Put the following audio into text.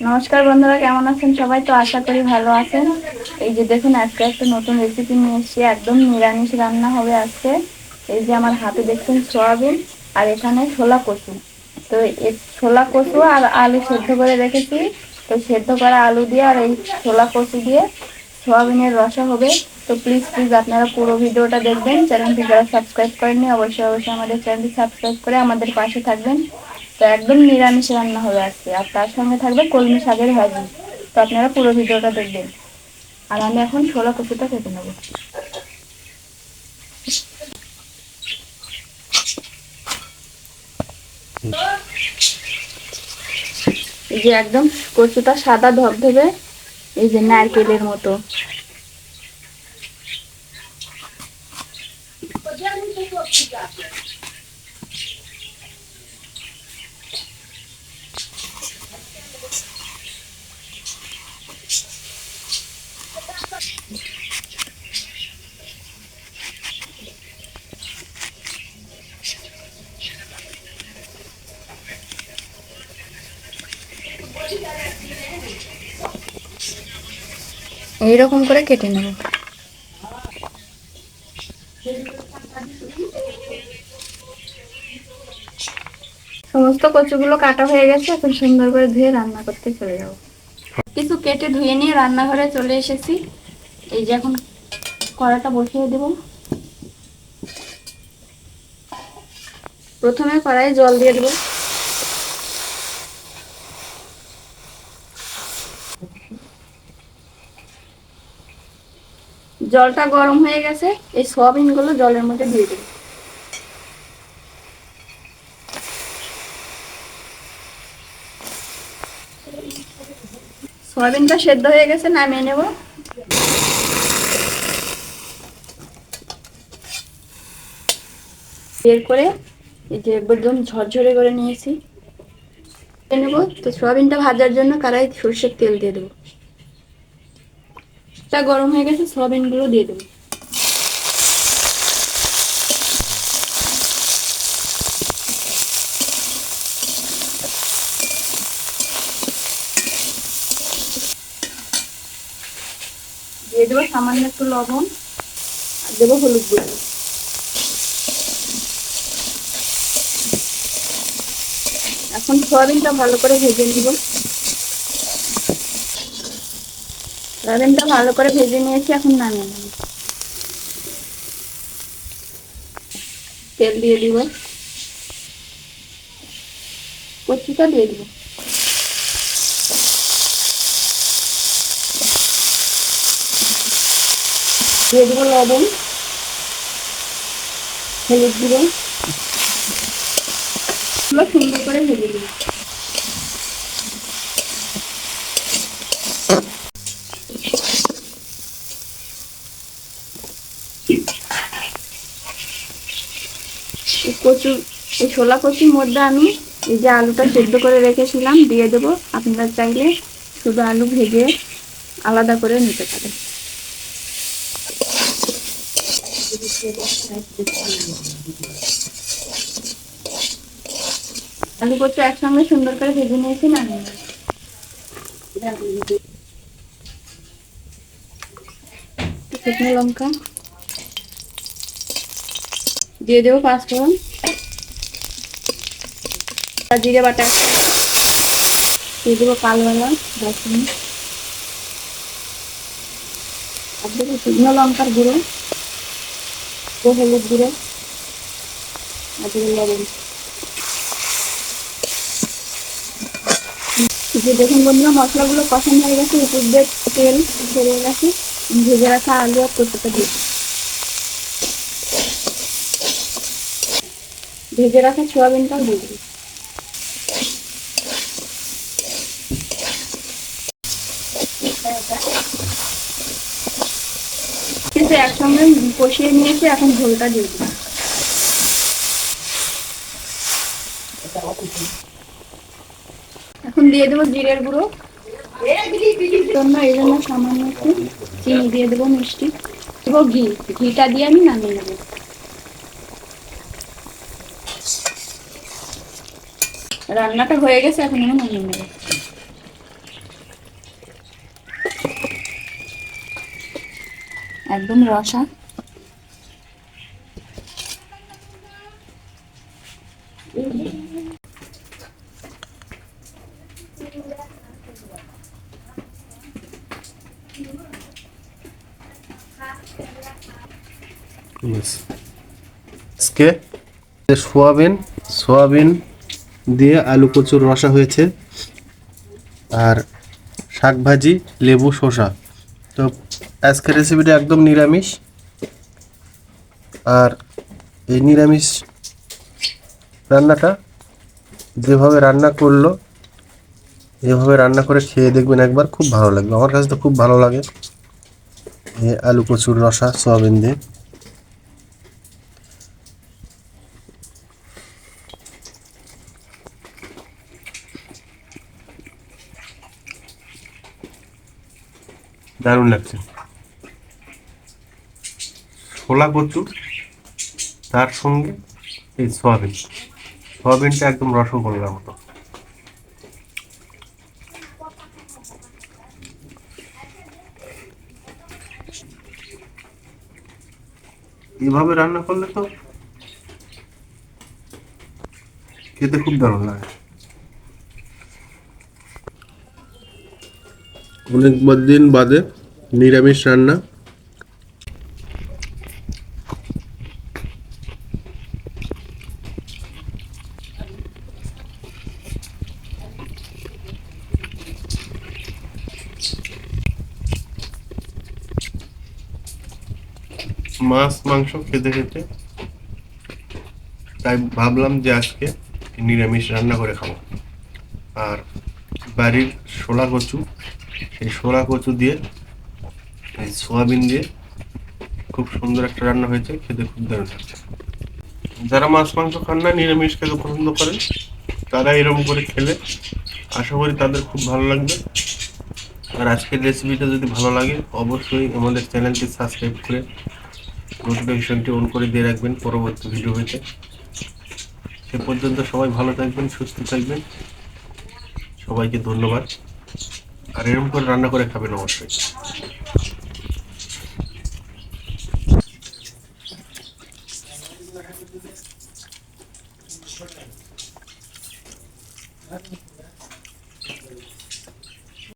নমস্কার বন্ধুরা, কেমন আছেন সবাই? তো আশা করি ভালো আছেন। এই যে দেখুন, আজকে একটা নতুন রেসিপি নিয়ে এসেছি। একদম নিরামিষ রান্না হবে আজকে। এই যে আমার হাতে দেখছেন সয়াবিন, আর এখানে ছোলা কচু। তো এই ছোলা কচু আর আলু সেদ্ধ করে রেখেছি। তো সেদ্ধ করা আলু দিয়ে আর এই ছোলা কচু দিয়ে সয়াবিনের রসা হবে। তো প্লিজ প্লিজ আপনারা পুরো ভিডিওটা দেখবেন। চ্যানেলটি যারা সাবস্ক্রাইব করেননি অবশ্যই অবশ্যই আমাদের চ্যানেলটি সাবস্ক্রাইব করে আমাদের পাশে থাকবেন। তো একদম নিরামিষ রান্না হবে আজকে, আর তার সঙ্গে থাকবে কলমি শাকের ভাজি। তো আপনারা পুরো ভিডিওটা দেখবেন। আর আমি এখন ছোলা কচুটা কেটে নেবো। এই যে একদম কচুটা সাদা ধবধবে, এই যে নারকেলের মতো। এইরকম করে কেটে নেব। সমস্ত কচুগুলো কাটা হয়ে গেছে, এখন সুন্দর করে ধুয়ে রান্না করতে চলে যাবো। কিছু কেটে ধুয়ে নিয়ে রান্নাঘরে চলে এসেছি। এই যে এখন কড়াটা বসিয়ে দেব। প্রথমে কড়াই জল দিয়ে দেবো। জলটা গরম হয়ে গেছে, এই সয়াবিন গুলো জলের মধ্যে দিয়ে দেবো। সয়াবিনটা সেদ্ধ হয়ে গেছে, নামিয়ে নেব। বের করে এই যে একদম ঝরঝরে করে নিয়েছি নেব। তো সয়াবিনটা ভাজার জন্য কড়াই সরষের তেল দিয়ে দেবো। তা গরম হয়ে গেছে, সয়াবিন গুলো দিয়ে দেবো। দিয়ে দেবো সামান্য একটু লবণ, আর দেবো হলুদ গুঁড়ো। এখন সয়াবিনটা ভালো করে ভেজে নিব। সয়াবিনটা ভালো করে ভেজে নিয়েছি, এখন নামিয়ে নেব। তেল দিয়ে দিব, কচুটা দিয়ে দিব, দিয়ে দেবো লবণ, হলুদ গুঁড়ো। সুন্দর করে ভেজে দিব। কচু, এই ছোলা কচুর মধ্যে আমি এই যে আলুটা সেদ্ধ করে রেখেছিলাম দিয়ে দেবো। আপনারা চাইলে শুধু আলু ভেজে আলাদা করে নিতে পারেন। আলু কচু একসঙ্গে সুন্দর করে ভেজে নিয়েছি, না শুকনো লঙ্কা দিয়ে দেবো, পাঁচফোড়ন, জিরে বাটা দিয়ে দেবো, কালো এলাচ, দারচিনি, আর দেবো শুকনো লঙ্কার গুঁড়ো, হলুদ গুঁড়ো, আর দেবো লবণ। যে দেখুন বন্ধুরা, মশলাগুলো কষানো হয়ে গেছে, উপর দিয়ে তেল ছেড়ে গেছে। ভেজে রাখা আলু আর কচুটা দিয়ে ভেজে রাখা সোয়াবিনটাও দিয়ে দিই। কিন্তু একসঙ্গে কষিয়ে নিয়েছি, এখন ঝোলটা দিয়ে দিই। এখন দিয়ে দেবো জিরের গুঁড়ো, এই জন্য সামান্য একটু চিনি দিয়ে দেবো, মিষ্টি দেবো, ঘিটা দিয়ে আমি নামিয়ে নেবো। রান্নাটা হয়ে গেছে, এখন আমি নামিয়ে নেবো। একদম রসা। আজকে সোয়াবিন সোয়াবিন দিয়ে আলু কচুর রসা হয়েছে, আর শাক ভাজি, লেবু, শসা। তো আজকের রেসিপিটা একদম নিরামিষ। আর এই নিরামিষ রান্নাটা যেভাবে রান্না করলো, এভাবে রান্না করে খেয়ে দেখবেন একবার, খুব ভালো লাগবে। আমার কাছে তো খুব ভালো লাগে এই আলু কচুর রসা সোয়াবিন দিয়ে। দারুণ লাগছে। ছোলা কচু, তার সঙ্গে এই সয়াবিন, সয়াবিনটা একদম রসগোল্লার মতো। এভাবে রান্না করলে তো খেতে খুব দারুণ লাগে। অনেক দিন বাদে নিরামিষ রান্না। মাছ মাংস খেতে খেতে তাই ভাবলাম যে আজকে নিরামিষ রান্না করে খাবো। আর বাড়ির শোলা কচু, সেই শোলা কচু দিয়ে এই সোয়াবিন দিয়ে খুব সুন্দর একটা রান্না হয়েছে, খেতে খুব দারুণ লাগছে। যারা মাছ মাংস খান না, নিরামিষ খেতে পছন্দ করেন, তারা এরকম করে খেলে আশা করি তাদের খুব ভালো লাগবে। আর আজকের রেসিপিটা যদি ভালো লাগে, অবশ্যই আমাদের চ্যানেলটি সাবস্ক্রাইব করে নোটিফিকেশনটি অন করে দিয়ে রাখবেন পরবর্তী ভিডিও পেতে। সে পর্যন্ত সবাই ভালো থাকবেন, সুস্থ থাকবেন। সবাইকে ধন্যবাদ। আর এরকম করে রান্না করে খাবেন অবশ্যই।